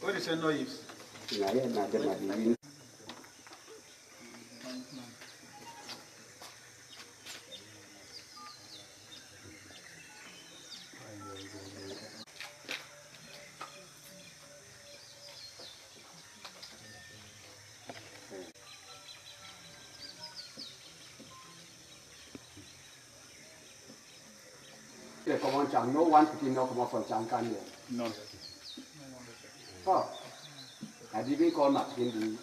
What is your noise? EyangAtemAko. No one to know come from Chankan. No. Oh, I didn't call my king.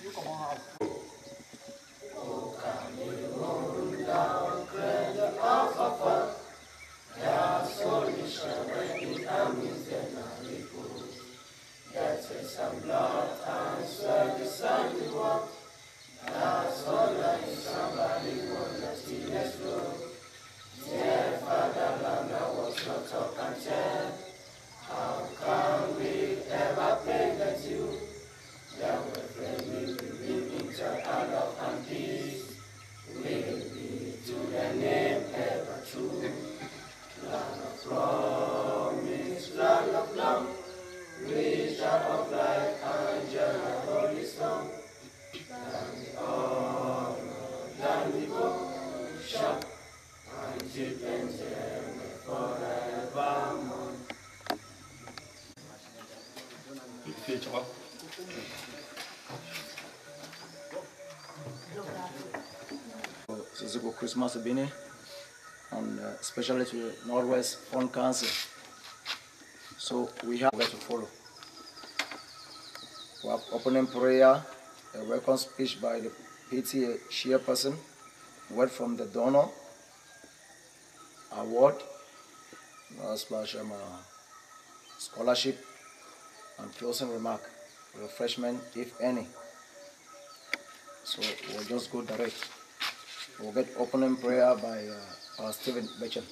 You come on. Chrismast Ebini, and especially to the Northwest Fons Council. So we have to follow. We have opening prayer, a welcome speech by the PTA chairperson, word from the donor, award, scholarship, and closing remark, refreshment if any. So we'll just go direct. We'll get opening prayer by Stephen Beckham.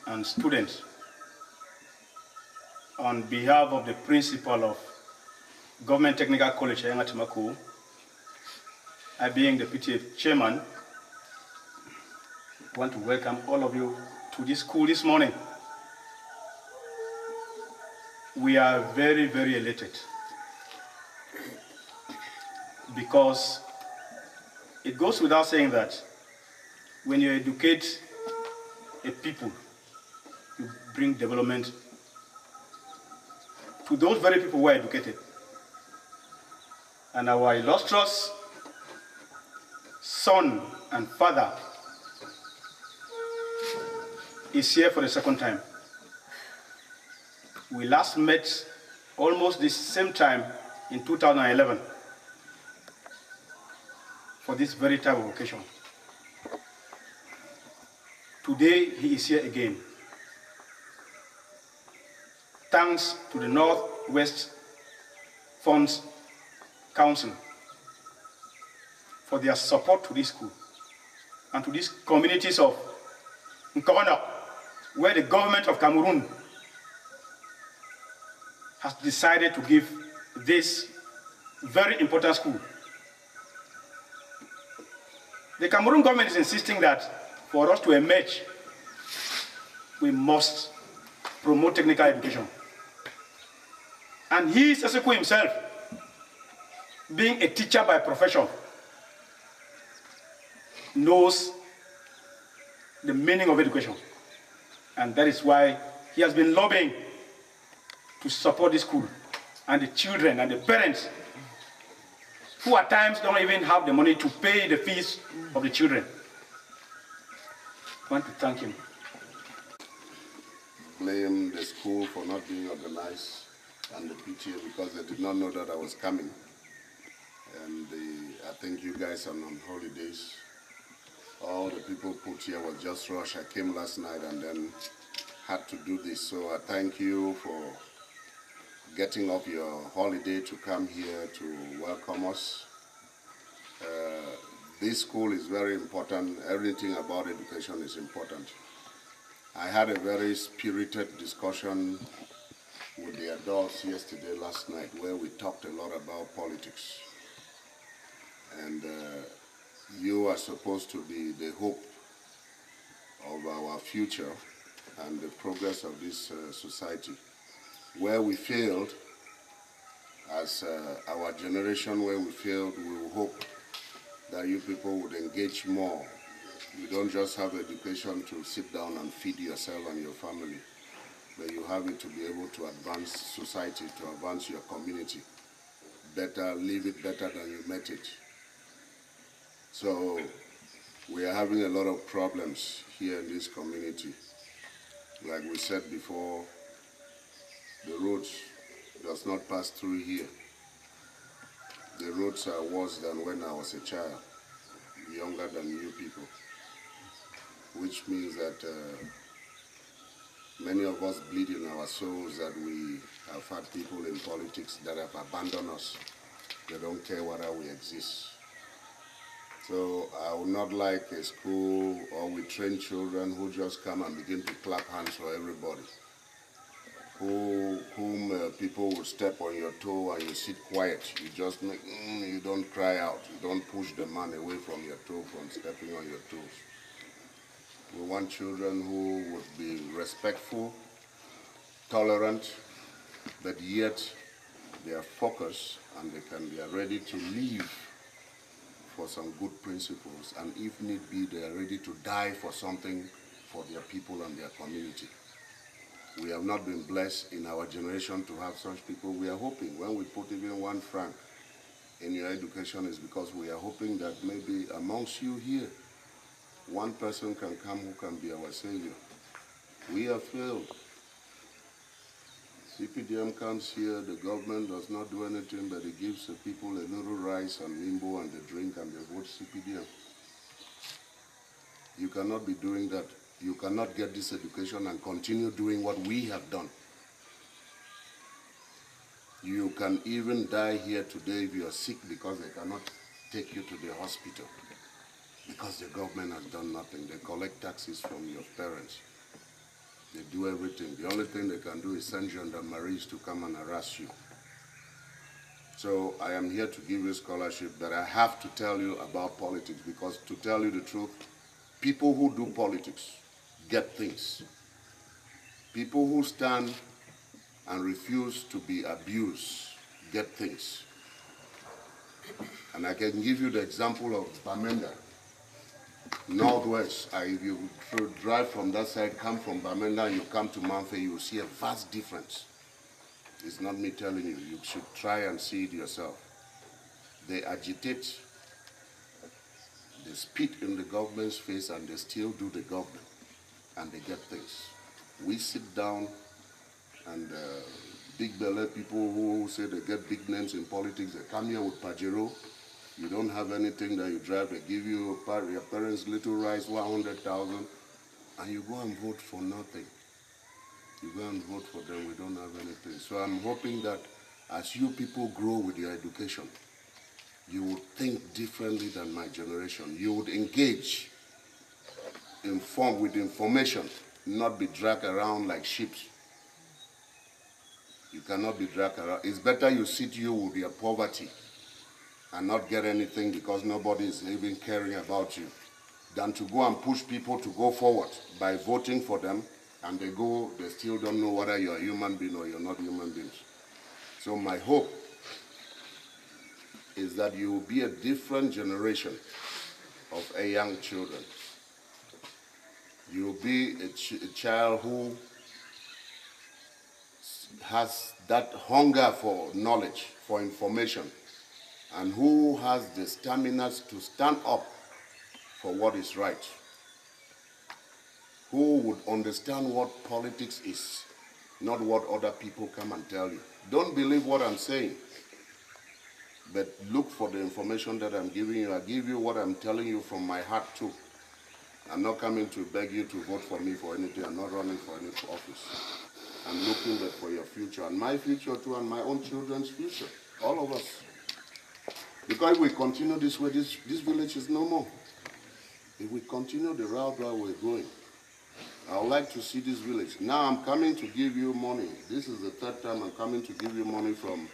And students, on behalf of the principal of Government Technical College EyangAtemAko, I being the PTA chairman, want to welcome all of you to this school this morning. We are very, very elated because it goes without saying that when you educate a people, you bring development to those very people who are educated. And our illustrious son and father is here for the second time. We last met almost the same time in 2011 for this very type of occasion. Today he is here again. Thanks to the Northwest Fons Council for their support to this school and to these communities of Nkona, where the government of Cameroon has decided to give this very important school. The Cameroon government is insisting that for us to emerge, we must promote technical education. And he, Seseko himself, being a teacher by profession, knows the meaning of education. And that is why he has been lobbying to support this school and the children and the parents who at times don't even have the money to pay the fees of the children. I want to thank him. Blame the school for not being organized and the PTA because they did not know that I was coming. And I think you guys are on holidays. All the people put here was just rush. I came last night and then had to do this. So I thank you for getting off your holiday to come here to welcome us. This school is very important. Everything about education is important. I had a very spirited discussion with the adults last night where we talked a lot about politics. And you are supposed to be the hope of our future and the progress of this society. Where we failed, as our generation, where we failed, we will hope that you people would engage more. You don't just have education to sit down and feed yourself and your family, but you have it to be able to advance society, to advance your community. Better, leave it better than you met it. So we are having a lot of problems here in this community. Like we said before, the roads does not pass through here. The roads are worse than when I was a child, younger than you people, which means that many of us bleed in our souls that we have had people in politics that have abandoned us. They don't care whether we exist. So I would not like a school or we train children who just come and begin to clap hands for everybody. Whom people will step on your toe and you sit quiet. You just make, you don't cry out. You don't push the man away from your toe from stepping on your toes. We want children who would be respectful, tolerant, but yet they are focused and they are ready to live for some good principles, and if need be, they are ready to die for something for their people and their community. We have not been blessed in our generation to have such people. We are hoping when we put even 1 franc in your education is because we are hoping that maybe amongst you here, one person can come who can be our savior. We have failed. CPDM comes here, the government does not do anything, but it gives the people a little rice and limbo and they drink and they vote CPDM. You cannot be doing that. You cannot get this education and continue doing what we have done. You can even die here today if you are sick because they cannot take you to the hospital because the government has done nothing. They collect taxes from your parents. They do everything. The only thing they can do is send gendarmeries to come and harass you. So I am here to give you a scholarship, but I have to tell you about politics because, to tell you the truth, people who do politics get things. People who stand and refuse to be abused get things. And I can give you the example of Bamenda. Northwest, if you drive from that side, come from Bamenda and you come to Manfe, you will see a vast difference. It's not me telling you, you should try and see it yourself. They agitate, they spit in the government's face and they still do the government and they get things. We sit down and big belly people who say they get big names in politics, they come here with Pajero. You don't have anything that you drive, they give you your parents' little rice, 100,000, and you go and vote for nothing. You go and vote for them, we don't have anything. So I'm hoping that as you people grow with your education, you would think differently than my generation. You would engage, inform with information, not be dragged around like sheep. You cannot be dragged around. It's better you sit you with your poverty and not get anything because nobody is even caring about you, than to go and push people to go forward by voting for them, and they still don't know whether you're a human being or you're not human beings. So my hope is that you will be a different generation of young children. You will be a child who has that hunger for knowledge, for information, and who has the stamina to stand up for what is right, who would understand what politics is, not what other people come and tell you. Don't believe what I'm saying, but look for the information that I'm giving you. I give you what I'm telling you from my heart too. I'm not coming to beg you to vote for me for anything. I'm not running for any office. I'm looking for your future, and my future too, and my own children's future, all of us. Because if we continue this way, this village is no more. If we continue the route where we're going, I would like to see this village. Now I'm coming to give you money. This is the 3rd time I'm coming to give you money from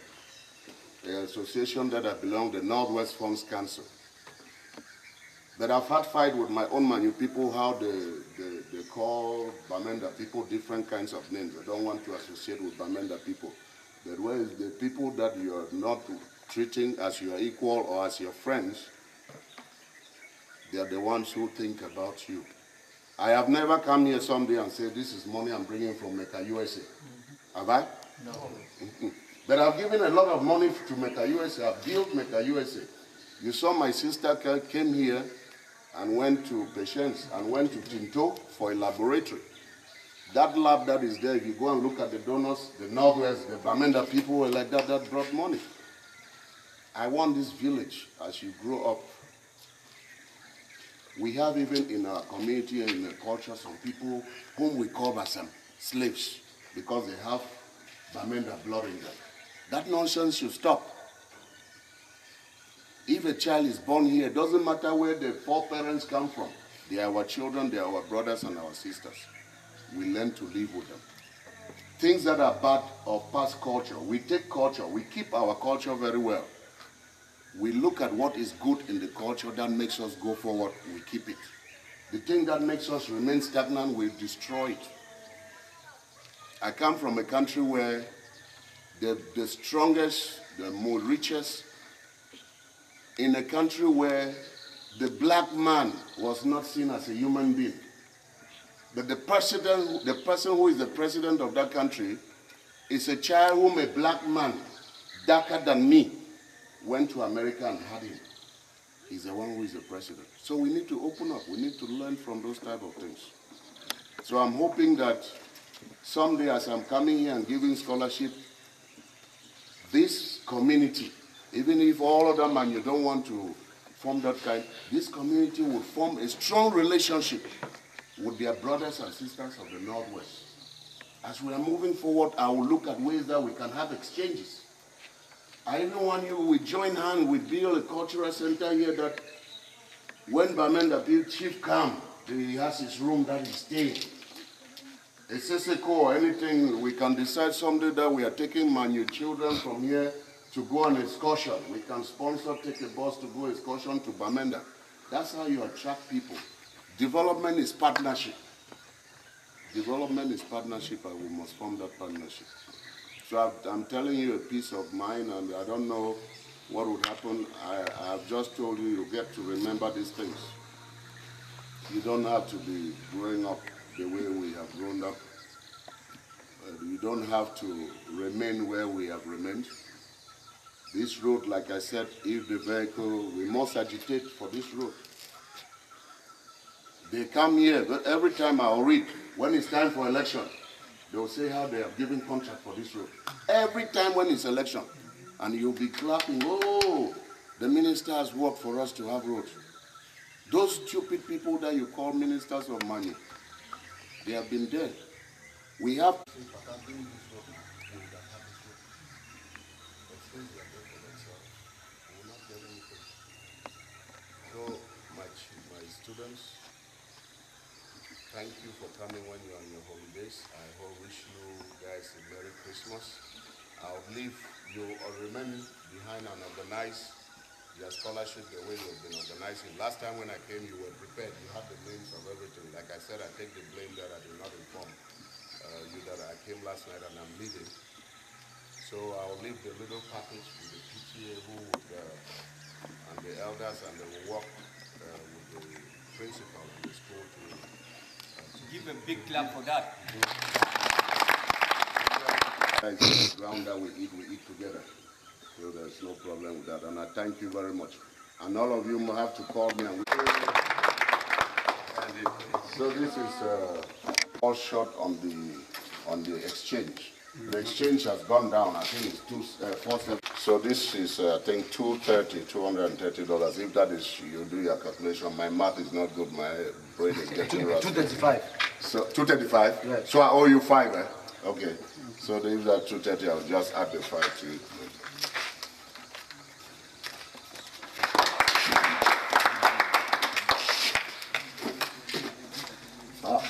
association that I belong, the Northwest Fons Council. But I've had fight with my own Manu people how they call Bamenda people different kinds of names. I don't want to associate with Bamenda people. But where is the people that you are not treating as your equal or as your friends, they are the ones who think about you. I have never come here someday and said, this is money I'm bringing from Mecca, USA. Have I? No. But I've given a lot of money to Mecca, USA. I've built Mecca, USA. You saw my sister came here and went to Patience and went to Tinto for a laboratory. That lab that is there, if you go and look at the donors, the Northwest, the Bamenda people were like that brought money. I want this village, as you grow up, we have even in our community and in the culture some people whom we call some slaves because they have Bamenda blood in them. That nonsense should stop. If a child is born here, it doesn't matter where the four parents come from. They are our children, they are our brothers and our sisters. We learn to live with them. Things that are bad of past culture, we take culture, we keep our culture very well. We look at what is good in the culture that makes us go forward, we keep it. The thing that makes us remain stagnant, we destroy it. I come from a country where the strongest, the more richest, in a country where the black man was not seen as a human being. But the person who is the president of that country is a child whom a black man, darker than me, went to America and had him. He's the one who is the president. So we need to open up. We need to learn from those type of things. So I'm hoping that someday as I'm coming here and giving scholarship, this community, even if all of them and you don't want to form that kind, this community will form a strong relationship with their brothers and sisters of the Northwest. As we are moving forward, I will look at ways that we can have exchanges. I even want you, we join hands, we build a cultural center here that when Bamenda chief come, he has his room that he's staying. A Seseko or anything, we can decide someday that we are taking Manu children from here to go on excursion. We can sponsor, take a bus to go excursion to Bamenda. That's how you attract people. Development is partnership. Development is partnership, and we must form that partnership. So I'm telling you a piece of mind, and I don't know what would happen. I've just told you, you get to remember these things. You don't have to be growing up the way we have grown up. You don't have to remain where we have remained. This road, like I said, if the vehicle, we must agitate for this road. They come here, but every time I'll read, when it's time for election, they'll say how they have given contract for this road. Every time when it's election, and you'll be clapping, oh, the minister has worked for us to have roads. Those stupid people that you call ministers of money, they have been dead. We have... So, my students, thank you for coming when you're on your holidays. I wish you guys a Merry Christmas. I'll leave you or remain behind and organize your scholarship the way you've been organizing. Last time when I came, you were prepared. You had the names of everything. Like I said, I take the blame that I did not inform you that I came last night and I'm leaving. So I'll leave the little package with the PTA and the elders, and they will work with the principal and the school to give a big clap for that. The ground that we eat together. So there's no problem with that. And I thank you very much. And all of you will have to call me. So this is all short on the exchange. The exchange has gone down. I think it's 247. So this is I think $230. If that is, you do your calculation. My math is not good. My brain is getting rusty. 235. So 235. Yes. So I owe you 5. Eh? Okay. So if that's 230, I'll just add the 5 to it.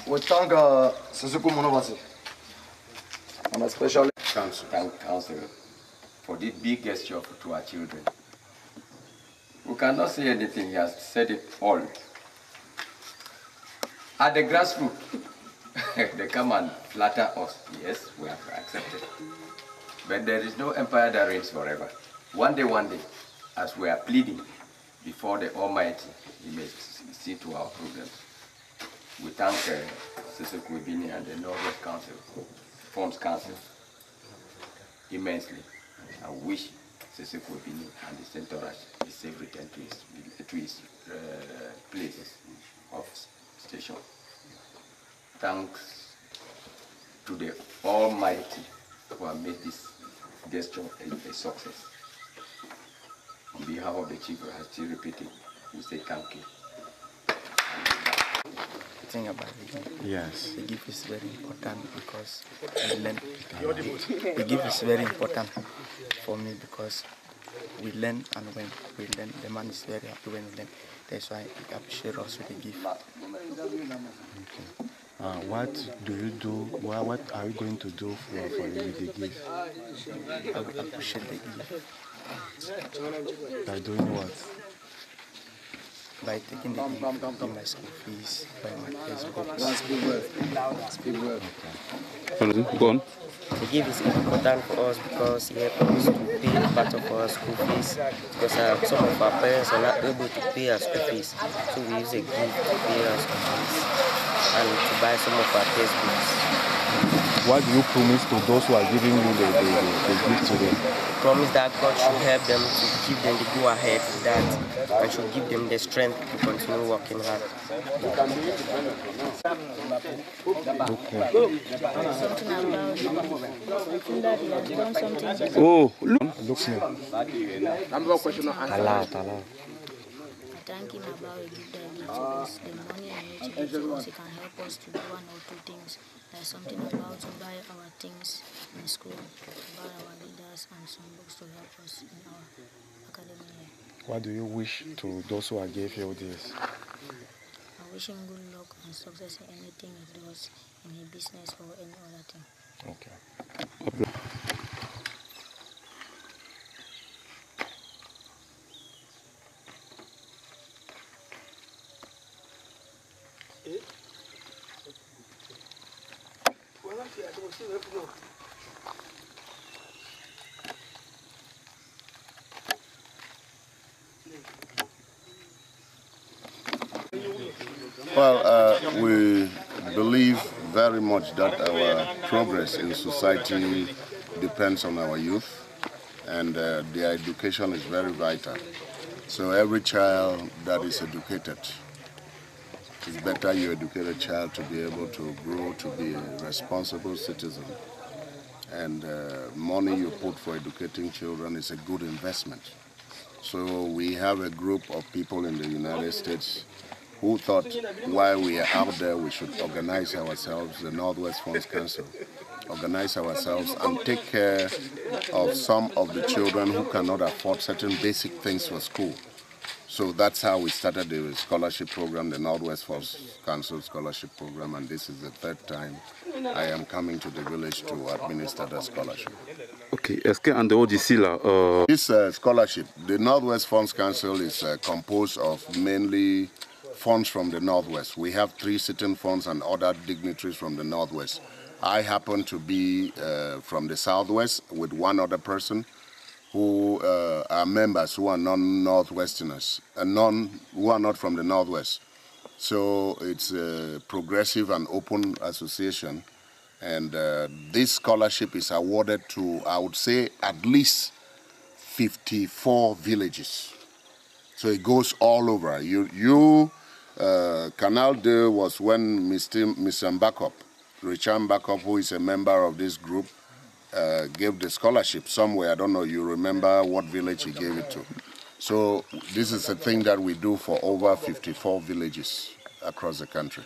We thank Seseko Monovasi and especially Council. Council. for this big gesture to our children. We cannot say anything, he has said it all. At the grassroots, they come and flatter us. Yes, we have accepted. But there is no empire that reigns forever. One day, as we are pleading before the Almighty, He may see to our problems. We thank Ebini and the Northwest Council, Fons Council, immensely. I wish Ebini and the Central a safe return to his places of station. Thanks to the Almighty who have made this gesture a success. On behalf of the chief, I still repeat it, we say thank you. The thing about the gift. Yes. The gift is very important because we learn. The gift is very important for me because we learn, and when we learn, the man is very happy when we learn. That's why he appreciates us with the gift. Okay. What do you do? What are you going to do for the gift? I will appreciate the gift. By doing what? By taking the gift, pay my school fees, buy my textbooks. Go on. The gift is important for us because it helps us to pay part of our school fees because some of our parents are not able to pay our school fees. So we use a gift to pay our school fees and to buy some of our textbooks. What do you promise to those who are giving you the gift today? Promise that God should help them to give them the go ahead for that and should give them the strength to continue working hard. Oh, looks me. I thank him about a gift that he gives to us, the money and which he gives to us. He can help us to do one or two things. There's something about to buy our things in school, buy our leaders and some books to help us in our academy year. What do you wish to those who gave you this? I wish him good luck and success in anything he does, in his business or any other thing. Okay. Well, we believe very much that our progress in society depends on our youth, and their education is very vital. So every child that is educated, it's better you educate a child to be able to grow to be a responsible citizen. And money you put for educating children is a good investment. So we have a group of people in the United States who thought while we are out there we should organize ourselves, the Northwest Fons Council, organize ourselves and take care of some of the children who cannot afford certain basic things for school. So that's how we started the scholarship program, the Northwest Fons Council Scholarship Program, and this is the third time I am coming to the village to administer the scholarship. Okay, and the OGC This scholarship, the Northwest Fons Council is composed of mainly funds from the Northwest. We have 3 sitting funds and other dignitaries from the Northwest. I happen to be from the Southwest with one other person who are members who are non-Northwesterners, who are not from the Northwest. So it's a progressive and open association, and this scholarship is awarded to, I would say, at least 54 villages. So it goes all over. Canal Day was when Mr. Mbakop, Richard Mbakop, who is a member of this group, gave the scholarship somewhere. I don't know, you remember what village he gave it to. So this is a thing that we do for over 54 villages across the country.